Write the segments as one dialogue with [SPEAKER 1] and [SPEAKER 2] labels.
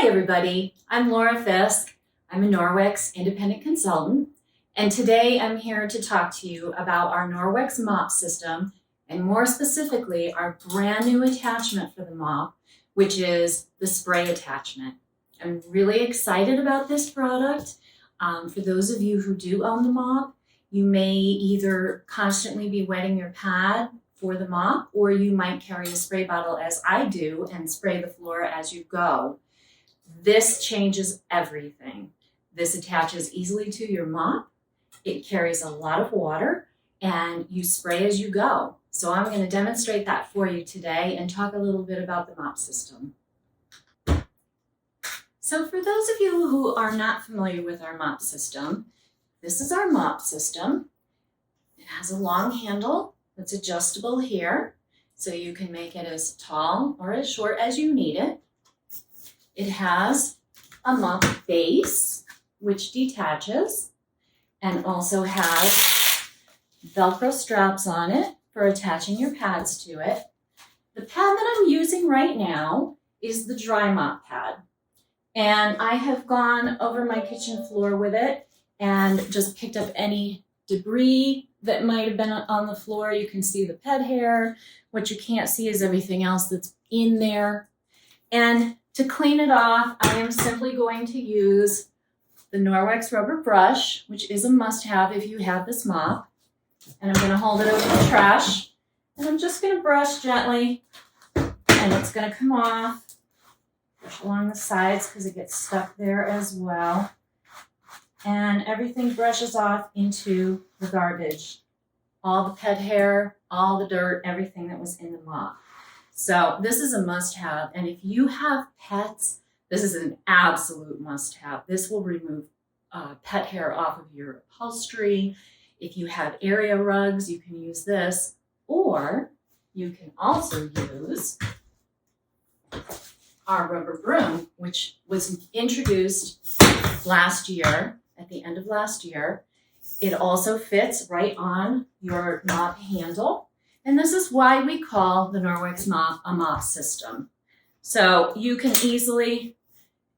[SPEAKER 1] Hi everybody, I'm Laura Fisk. I'm a Norwex independent consultant, and today I'm here to talk to you about our Norwex Mop system, and more specifically our brand new attachment for the mop, which is the spray attachment. I'm really excited about this product. For those of you who do own the mop, you may either constantly be wetting your pad for the mop, or you might carry a spray bottle as I do and spray the floor as you go. This changes everything. This attaches easily to your mop. It carries a lot of water and you spray as you go. So I'm going to demonstrate that for you today and talk a little bit about the mop system. So for those of you who are not familiar with our mop system, this is our mop system. It has a long handle that's adjustable here, so you can make it as tall or as short as you need it. It has a mop base, which detaches, and also has Velcro straps on it for attaching your pads to it. The pad that I'm using right now is the dry mop pad. And I have gone over my kitchen floor with it and just picked up any debris that might have been on the floor. You can see the pet hair. What you can't see is everything else that's in there. And to clean it off, I am simply going to use the Norwex rubber brush, which is a must-have if you have this mop. And I'm going to hold it over the trash. And I'm just going to brush gently, and it's going to come off. Brush along the sides because it gets stuck there as well. And everything brushes off into the garbage. All the pet hair, all the dirt, everything that was in the mop. So this is a must-have, and if you have pets, this is an absolute must-have. This will remove pet hair off of your upholstery. If you have area rugs, you can use this, or you can also use our rubber broom, which was introduced last year, at the end of last year. It also fits right on your mop handle. And this is why we call the Norwex Mop a mop system. So you can easily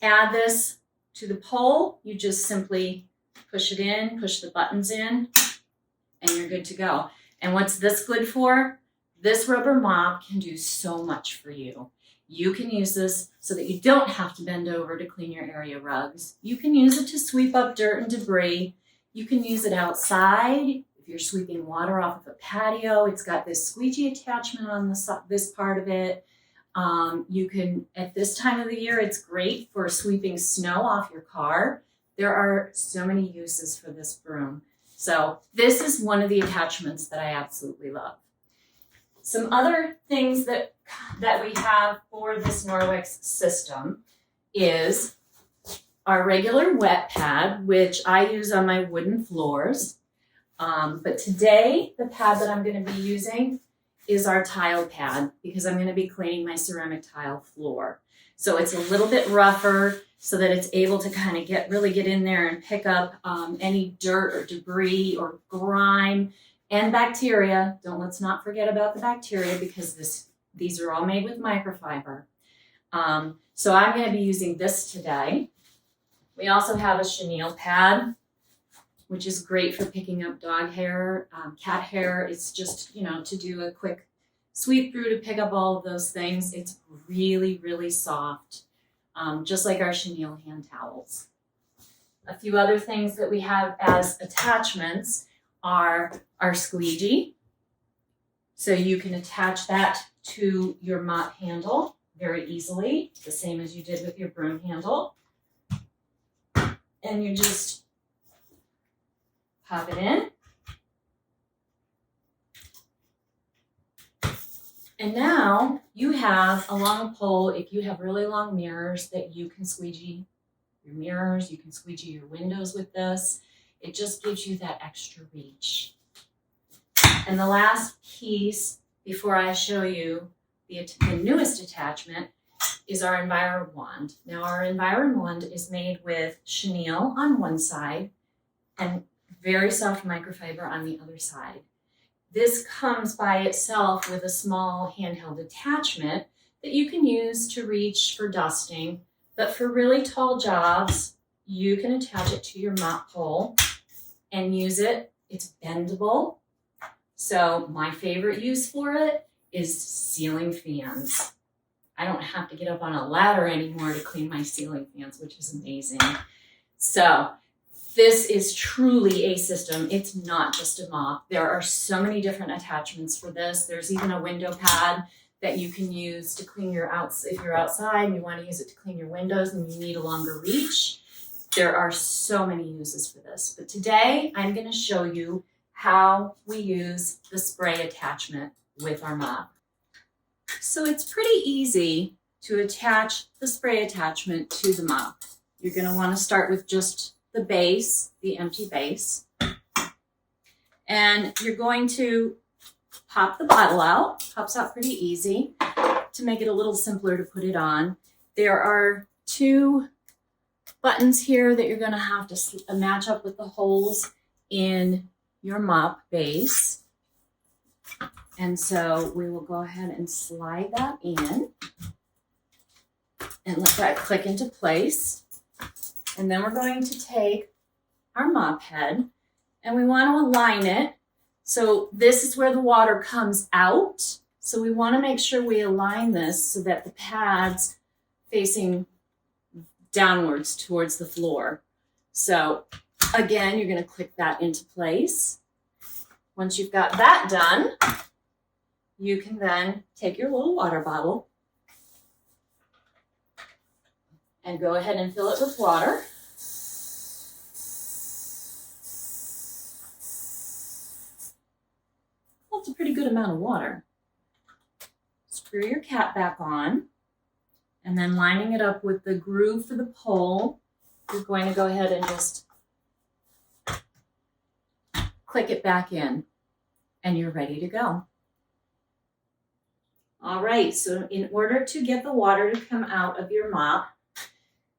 [SPEAKER 1] add this to the pole. You just simply push it in, push the buttons in, and you're good to go. And what's this good for? This rubber mop can do so much for you. You can use this so that you don't have to bend over to clean your area rugs. You can use it to sweep up dirt and debris. You can use it outside. If you're sweeping water off of a patio, it's got this squeegee attachment on this part of it. You can, at this time of the year, it's great for sweeping snow off your car. There are so many uses for this broom. So this is one of the attachments that I absolutely love. Some other things that we have for this Norwex system is our regular wet pad, which I use on my wooden floors. But today, the pad that I'm going to be using is our tile pad because I'm going to be cleaning my ceramic tile floor. So it's a little bit rougher so that it's able to kind of really get in there and pick up any dirt or debris or grime and bacteria. Let's not forget about the bacteria because these are all made with microfiber. So I'm going to be using this today. We also have a chenille pad, which is great for picking up dog hair, cat hair. It's just, to do a quick sweep through to pick up all of those things. It's really, really soft, just like our chenille hand towels. A few other things that we have as attachments are our squeegee. So you can attach that to your mop handle very easily, the same as you did with your broom handle. And you just pop it in. And now you have a long pole. If you have really long mirrors that you can squeegee your mirrors, you can squeegee your windows with this. It just gives you that extra reach. And the last piece before I show you the newest attachment is our Enviro wand. Now our Enviro wand is made with chenille on one side and very soft microfiber on the other side. This comes by itself with a small handheld attachment that you can use to reach for dusting But for really tall jobs, you can attach it to your mop pole and use it. It's bendable. So my favorite use for it is ceiling fans. I don't have to get up on a ladder anymore to clean my ceiling fans, which is amazing. So this is truly a system. It's not just a mop. There are so many different attachments for this. There's even a window pad that you can use to clean your if you're outside and you want to use it to clean your windows and you need a longer reach. There are so many uses for this. But today I'm going to show you how we use the spray attachment with our mop. So it's pretty easy to attach the spray attachment to the mop. You're going to want to start with just the base, the empty base. And you're going to pop the bottle out. Pops out pretty easy. To make it a little simpler to put it on, there are 2 buttons here that you're going to have to match up with the holes in your mop base. And so we will go ahead and slide that in and let that click into place. And then we're going to take our mop head and we want to align it. So this is where the water comes out. So we want to make sure we align this so that the pad's facing downwards towards the floor. So again, you're going to click that into place. Once you've got that done, you can then take your little water bottle and go ahead and fill it with water. That's a pretty good amount of water. Screw your cap back on, and then lining it up with the groove for the pole, you're going to go ahead and just click it back in, and you're ready to go. All right, so in order to get the water to come out of your mop,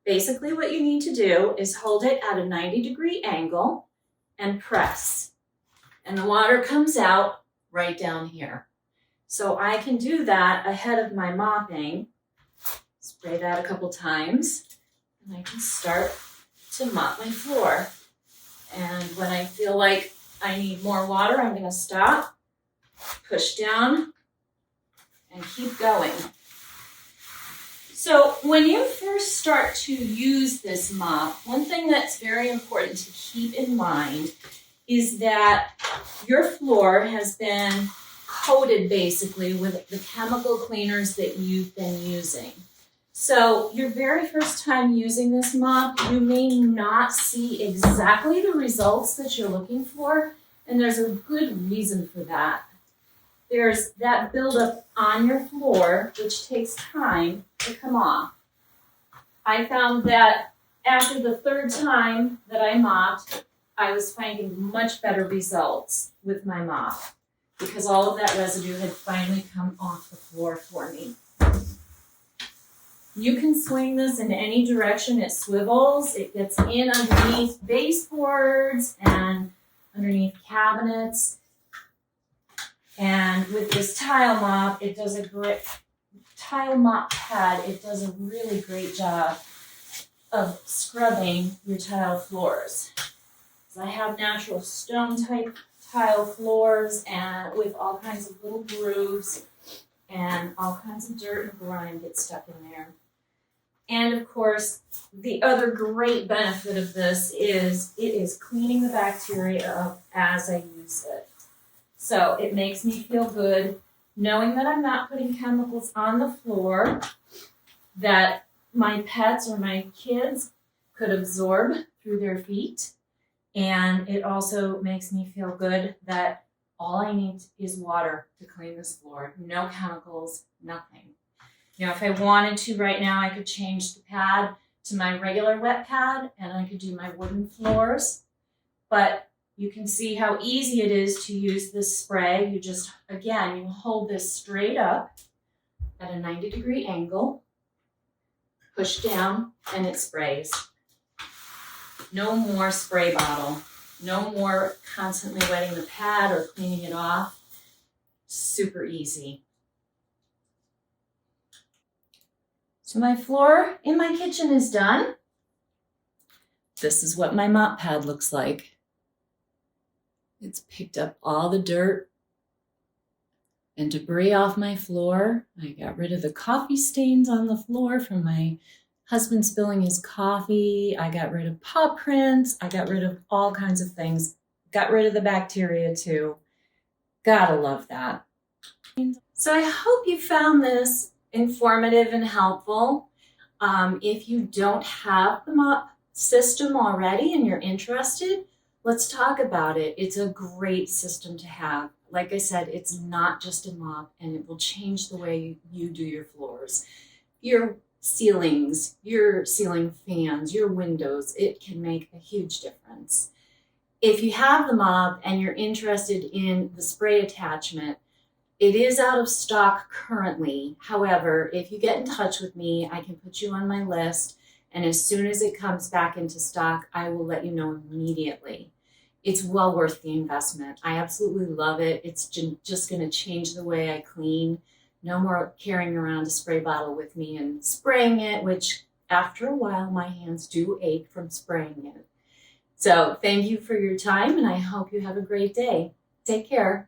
[SPEAKER 1] basically what you need to do is hold it at a 90-degree angle and press. And the water comes out right down here. So I can do that ahead of my mopping. Spray that a couple times, and I can start to mop my floor. And when I feel like I need more water, I'm going to stop, push down, and keep going. So when you first start to use this mop, one thing that's very important to keep in mind is that your floor has been coated basically with the chemical cleaners that you've been using. So your very first time using this mop, you may not see exactly the results that you're looking for, and there's a good reason for that. There's that buildup on your floor, which takes time to come off. I found that after the 3rd time that I mopped, I was finding much better results with my mop because all of that residue had finally come off the floor for me. You can swing this in any direction. It swivels. It gets in underneath baseboards and underneath cabinets. And with this tile mop, it does a great tile mop pad. It does a really great job of scrubbing your tile floors. So I have natural stone type tile floors and with all kinds of little grooves and all kinds of dirt and grime get stuck in there. And of course, the other great benefit of this is it is cleaning the bacteria up as I use it. So it makes me feel good knowing that I'm not putting chemicals on the floor that my pets or my kids could absorb through their feet. And it also makes me feel good that all I need is water to clean this floor. No chemicals, nothing. You know, if I wanted to right now, I could change the pad to my regular wet pad and I could do my wooden floors. But you can see how easy it is to use this spray. You just, again, you hold this straight up at a 90-degree angle, push down, and it sprays. No more spray bottle. No more constantly wetting the pad or cleaning it off. Super easy. So my floor in my kitchen is done. This is what my mop pad looks like. It's picked up all the dirt and debris off my floor. I got rid of the coffee stains on the floor from my husband spilling his coffee. I got rid of paw prints. I got rid of all kinds of things. Got rid of the bacteria too. Gotta love that. So I hope you found this informative and helpful. If you don't have the Mop system already and you're interested, let's talk about it. It's a great system to have. Like I said, it's not just a mop, and it will change the way you do your floors. Your ceilings, your ceiling fans, your windows, it can make a huge difference. If you have the mop and you're interested in the spray attachment, it is out of stock currently. However, if you get in touch with me, I can put you on my list, and as soon as it comes back into stock, I will let you know immediately. It's well worth the investment. I absolutely love it. It's just going to change the way I clean. No more carrying around a spray bottle with me and spraying it, which after a while, my hands do ache from spraying it. So thank you for your time, and I hope you have a great day. Take care.